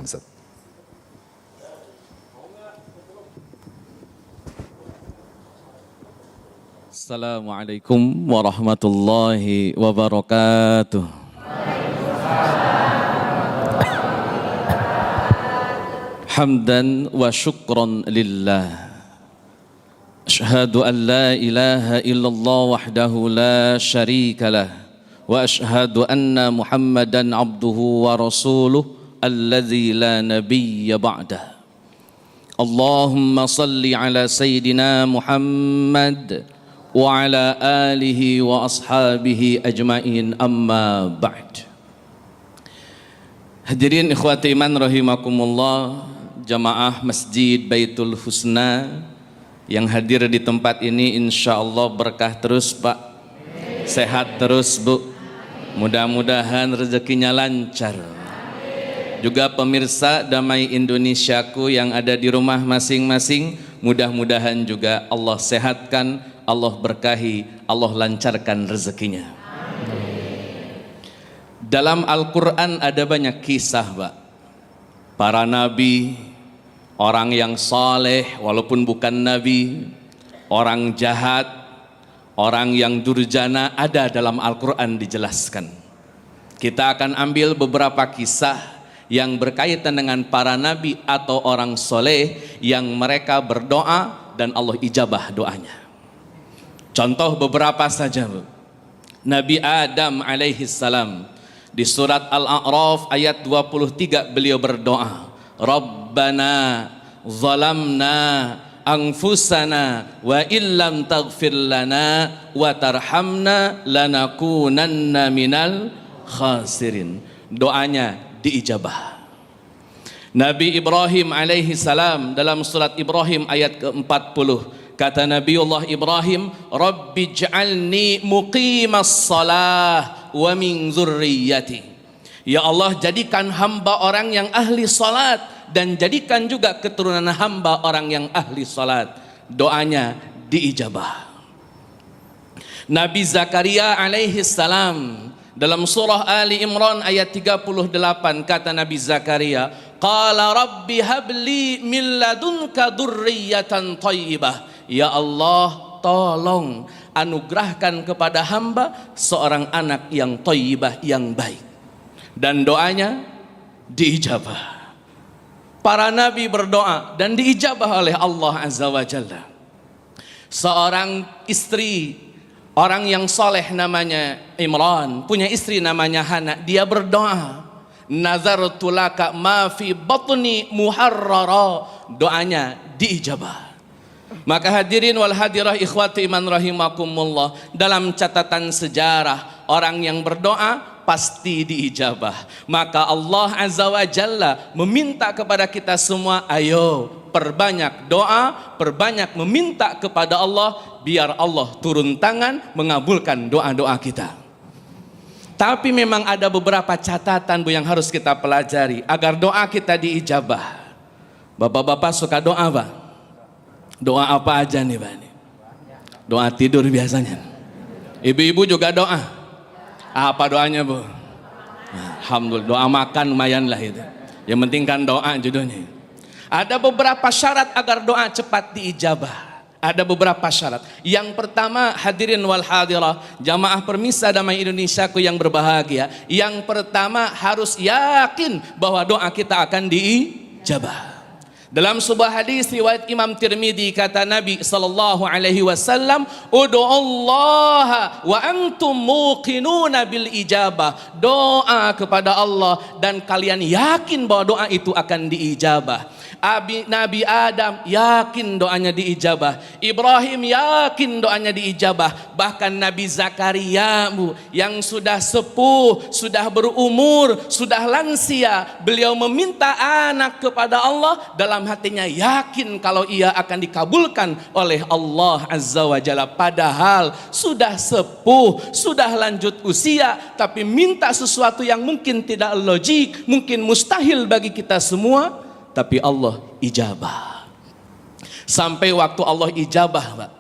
Ustaz. Assalamualaikum warahmatullahi wabarakatuh. Hamdan wa syukran lillah. Asyhadu an la ilaha illallah wahdahu la syarika lah. Wa asyhadu anna Muhammadan abduhu wa rasuluh alladzi la nabiyya ba'dah. Allahumma salli ala Sayyidina Muhammad wa ala alihi wa ashabihi ajma'in, amma ba'd. Hadirin ikhwati iman rahimakumullah, jamaah Masjid Baitul Husna yang hadir di tempat ini, insyaallah berkah terus Pak, sehat terus Bu, mudah-mudahan rezekinya lancar. Juga pemirsa Damai Indonesiaku yang ada di rumah masing-masing, mudah-mudahan juga Allah sehatkan, Allah berkahi, Allah lancarkan rezekinya. Dalam Al-Quran ada banyak kisah Pak, para nabi, orang yang saleh walaupun bukan nabi, orang jahat, orang yang durjana, ada dalam Al-Quran dijelaskan. Kita akan ambil beberapa kisah yang berkaitan dengan para nabi atau orang soleh yang mereka berdoa dan Allah ijabah doanya. Contoh beberapa saja Bu. Nabi Adam alaihi salam di surat Al-A'raf ayat 23 beliau berdoa, Rabbana zalamna anfusana wa illam taghfir lana wa tarhamna lanakunanna minal khasirin. Doanya diijabah. Nabi Ibrahim alaihi salam dalam surat Ibrahim ayat ke-40 kata Nabiullah Ibrahim, Rabbi ij'alni muqimas salah wa min zurriyyati. Ya Allah, jadikan hamba orang yang ahli salat dan jadikan juga keturunan hamba orang yang ahli salat. Doanya diijabah. Nabi Zakaria alaihi salam dalam surah Ali Imran ayat 38 kata Nabi Zakaria, qala rabbi habli min ladunka dzurriyyatan thayyibah. Ya Allah, tolong anugerahkan kepada hamba seorang anak yang thayyibah, yang baik. Dan doanya diijabah. Para nabi berdoa dan diijabah oleh Allah Azza wa Jalla. Seorang istri, orang yang soleh namanya Imran, punya istri namanya Hana, dia berdoa, nazartu laka ma fi batni muharrara. Doanya diijabah. Maka hadirin wal hadirah ikhwati iman rahimakumullah, dalam catatan sejarah orang yang berdoa pasti diijabah. Maka Allah Azza wa Jalla meminta kepada kita semua, ayo perbanyak doa, perbanyak meminta kepada Allah, biar Allah turun tangan mengabulkan doa-doa kita. Tapi memang ada beberapa catatan Bu yang harus kita pelajari agar doa kita diijabah. Bapak-bapak suka doa Pak? Doa apa aja nih Pak? Doa tidur biasanya. Ibu-ibu juga doa. Apa doanya Bu? Alhamdulillah, doa makan lumayan lah itu. Yang penting kan doa judulnya. Ada beberapa syarat agar doa cepat diijabah. Ada beberapa syarat. Yang pertama, hadirin wal hadirah, jamaah permisa Damai Indonesiaku yang berbahagia. Yang pertama harus yakin bahwa doa kita akan diijabah. Dalam sebuah hadis riwayat Imam Tirmidzi kata Nabi sallallahu alaihi wasallam, "Ud'ullaha wa antum muqinuna bil ijabah." Doa kepada Allah dan kalian yakin bahwa doa itu akan diijabah. Nabi Adam yakin doanya diijabah, Ibrahim yakin doanya diijabah, bahkan Nabi Zakaria yang sudah sepuh, sudah berumur, sudah lansia, beliau meminta anak kepada Allah, dalam hatinya yakin kalau ia akan dikabulkan oleh Allah Azza wa Jalla. Padahal sudah sepuh, sudah lanjut usia, tapi minta sesuatu yang mungkin tidak logik, mungkin mustahil bagi kita semua, tapi Allah ijabah. Sampai waktu Allah ijabah Pak,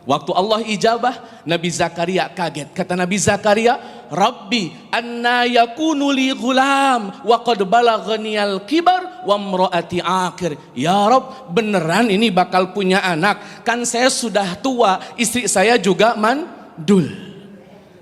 waktu Allah ijabah, Nabi Zakaria kaget. Kata Nabi Zakaria, Rabbi anna yakunu li ghulam wa qad balaghaniyal kibar wa imraati aqir. Ya Rabb, beneran ini bakal punya anak? Kan saya sudah tua, istri saya juga mandul.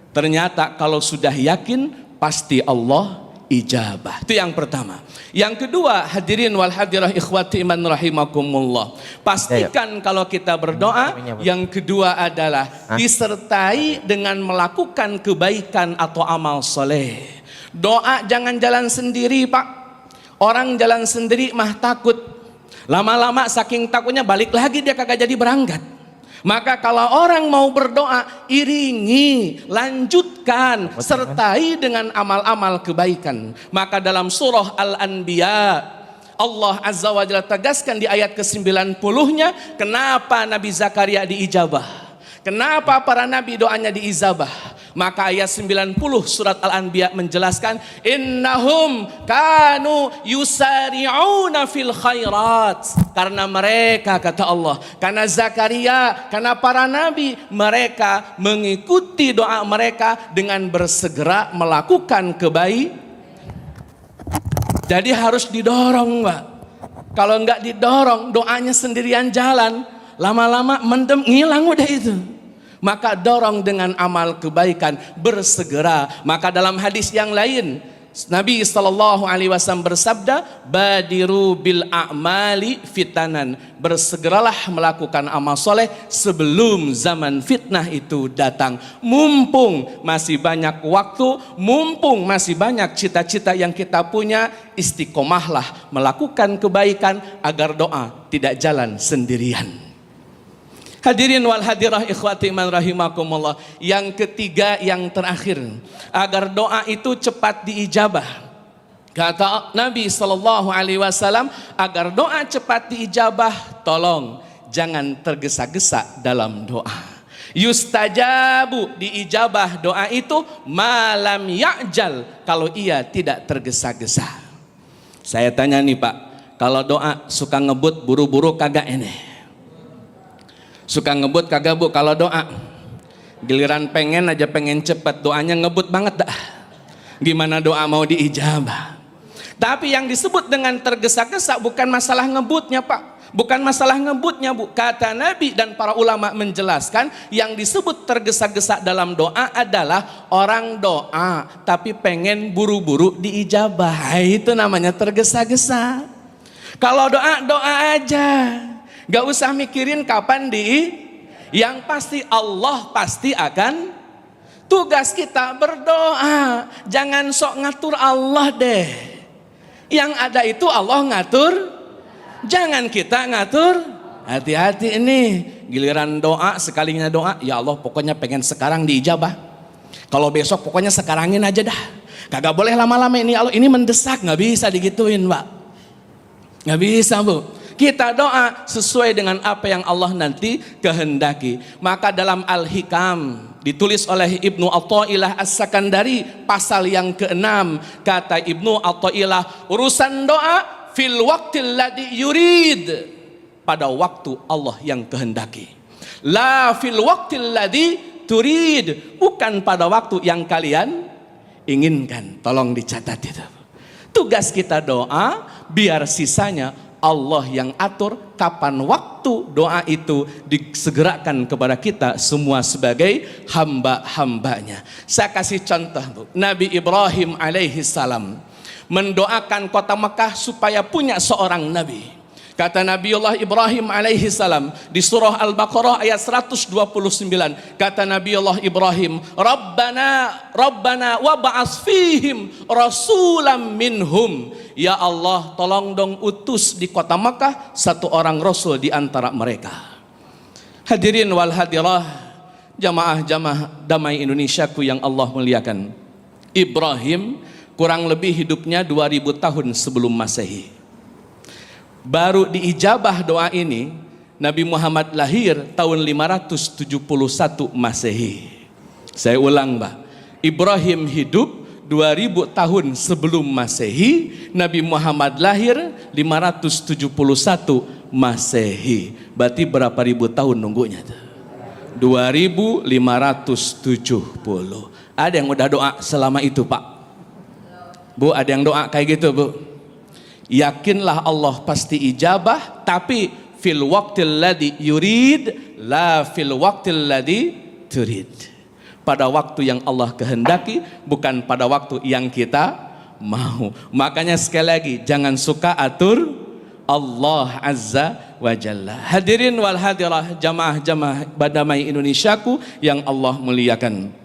Ternyata kalau sudah yakin pasti Allah ijabah. Itu yang pertama. Yang kedua, hadirin wal hadirah ikhwati iman rahimakumullah. Pastikan kalau kita berdoa, yang kedua adalah disertai dengan melakukan kebaikan atau amal soleh. Doa jangan jalan sendiri, Pak. Orang jalan sendiri mah takut. Lama-lama saking takutnya balik lagi dia kagak jadi berangkat. Maka kalau orang mau berdoa, iringi, lanjutkan, sertai dengan amal-amal kebaikan. Maka dalam surah Al-Anbiya, Allah Azza wa Jalla tegaskan di ayat ke-90-nya, kenapa Nabi Zakaria diijabah? Kenapa para nabi doanya diijabah? Maka ayat 90 surat Al-Anbiya menjelaskan, innahum kanu yusari'una fil khairat. Karena mereka, kata Allah, karena Zakaria, karena para nabi, mereka mengikuti doa mereka dengan bersegera melakukan kebaikan. Jadi harus didorong, Mbak. Kalau enggak didorong, doanya sendirian jalan, lama-lama mendem, ngilang udah itu. Maka dorong dengan amal kebaikan, bersegera. Maka dalam hadis yang lain, Nabi SAW bersabda, badiru bil a'mali fitanan. Bersegeralah melakukan amal soleh sebelum zaman fitnah itu datang. Mumpung masih banyak waktu, mumpung masih banyak cita-cita yang kita punya, istiqomahlah melakukan kebaikan agar doa tidak jalan sendirian. Hadirin wal hadirah ikhwati man rahimakumullah. Yang ketiga, yang terakhir, agar doa itu cepat diijabah. Kata Nabi SAW, agar doa cepat diijabah, tolong jangan tergesa-gesa dalam doa. Yustajabu, diijabah doa itu malam ya'jal, kalau ia tidak tergesa-gesa. Saya tanya nih Pak, kalau doa suka ngebut buru-buru kagak ini? Suka ngebut kagak Bu? Kalau doa giliran pengen aja pengen cepet, doanya ngebut banget dah. Gimana doa mau diijabah? Tapi yang disebut dengan tergesa-gesa bukan masalah ngebutnya Pak, bukan masalah ngebutnya Bu. Kata Nabi dan para ulama menjelaskan, yang disebut tergesa-gesa dalam doa adalah orang doa tapi pengen buru-buru diijabah. Itu namanya tergesa-gesa. Kalau doa, doa aja, gak usah mikirin kapan yang pasti Allah pasti akan. Tugas kita berdoa, jangan sok ngatur Allah deh. Yang ada itu Allah ngatur, jangan kita ngatur. Hati-hati ini, giliran doa, sekalinya doa, ya Allah pokoknya pengen sekarang diijabah. Kalau besok pokoknya sekarangin aja dah. Kagak boleh lama-lama ini, Allah ini mendesak, nggak bisa digituin Pak. Nggak bisa Bu. Kita doa sesuai dengan apa yang Allah nanti kehendaki. Maka dalam Al-Hikam ditulis oleh Ibnu Athaillah As-Sakandari pasal yang ke-6, kata Ibnu Athaillah, urusan doa fil waqtil ladzi yurid, pada waktu Allah yang kehendaki. La fil waqtil ladzi turid, bukan pada waktu yang kalian inginkan. Tolong dicatat itu. Tugas kita doa, biar sisanya Allah yang atur kapan waktu doa itu disegerakan kepada kita semua sebagai hamba-hambanya. Saya kasih contoh Bu. Nabi Ibrahim alaihi salam mendoakan kota Mekah supaya punya seorang nabi. Kata Nabiullah Ibrahim alaihi salam di surah Al-Baqarah ayat 129, kata Nabiullah Ibrahim, Rabbana wab'ats fihim rasulam minhum. Ya Allah, tolong dong utus di kota Makkah satu orang rasul di antara mereka. Hadirin wal hadirah, jamaah-jamaah damai Indonesiaku yang Allah muliakan. Ibrahim kurang lebih hidupnya 2000 tahun sebelum Masehi. Baru diijabah doa ini Nabi Muhammad lahir tahun 571 Masehi. Saya ulang Mbak, Ibrahim hidup 2000 tahun sebelum Masehi, Nabi Muhammad lahir 571 Masehi. Berarti berapa ribu tahun nunggunya tuh? 2570. Ada yang udah doa selama itu, Pak? Bu, ada yang doa kayak gitu, Bu? Yakinlah Allah pasti ijabah, tapi fil waqtil ladzi yurid, la fil waqtil ladzi turid. Pada waktu yang Allah kehendaki, bukan pada waktu yang kita mau. Makanya sekali lagi, jangan suka atur Allah Azza wa Jalla. Hadirin wal hadirah, jamaah-jamaah Badamai Indonesiaku yang Allah muliakan.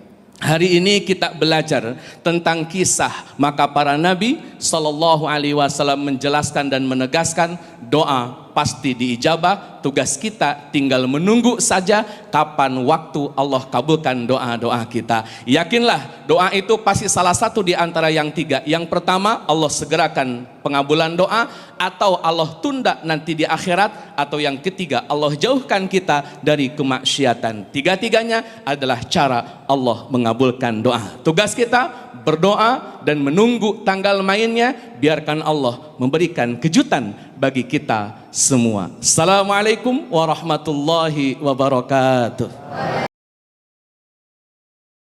Hari ini kita belajar tentang kisah maka para nabi sallallahu alaihi wasallam menjelaskan dan menegaskan doa pasti diijabah. Tugas kita tinggal menunggu saja kapan waktu Allah kabulkan doa-doa kita. Yakinlah doa itu pasti salah satu di antara yang tiga. Yang pertama, Allah segerakan pengabulan doa, atau Allah tunda nanti di akhirat, atau yang ketiga, Allah jauhkan kita dari kemaksiatan. Tiga-tiganya adalah cara Allah mengabulkan doa. Tugas kita berdoa dan menunggu tanggal mainnya. Biarkan Allah memberikan kejutan bagi kita semua. Assalamualaikum warahmatullahi wabarakatuh.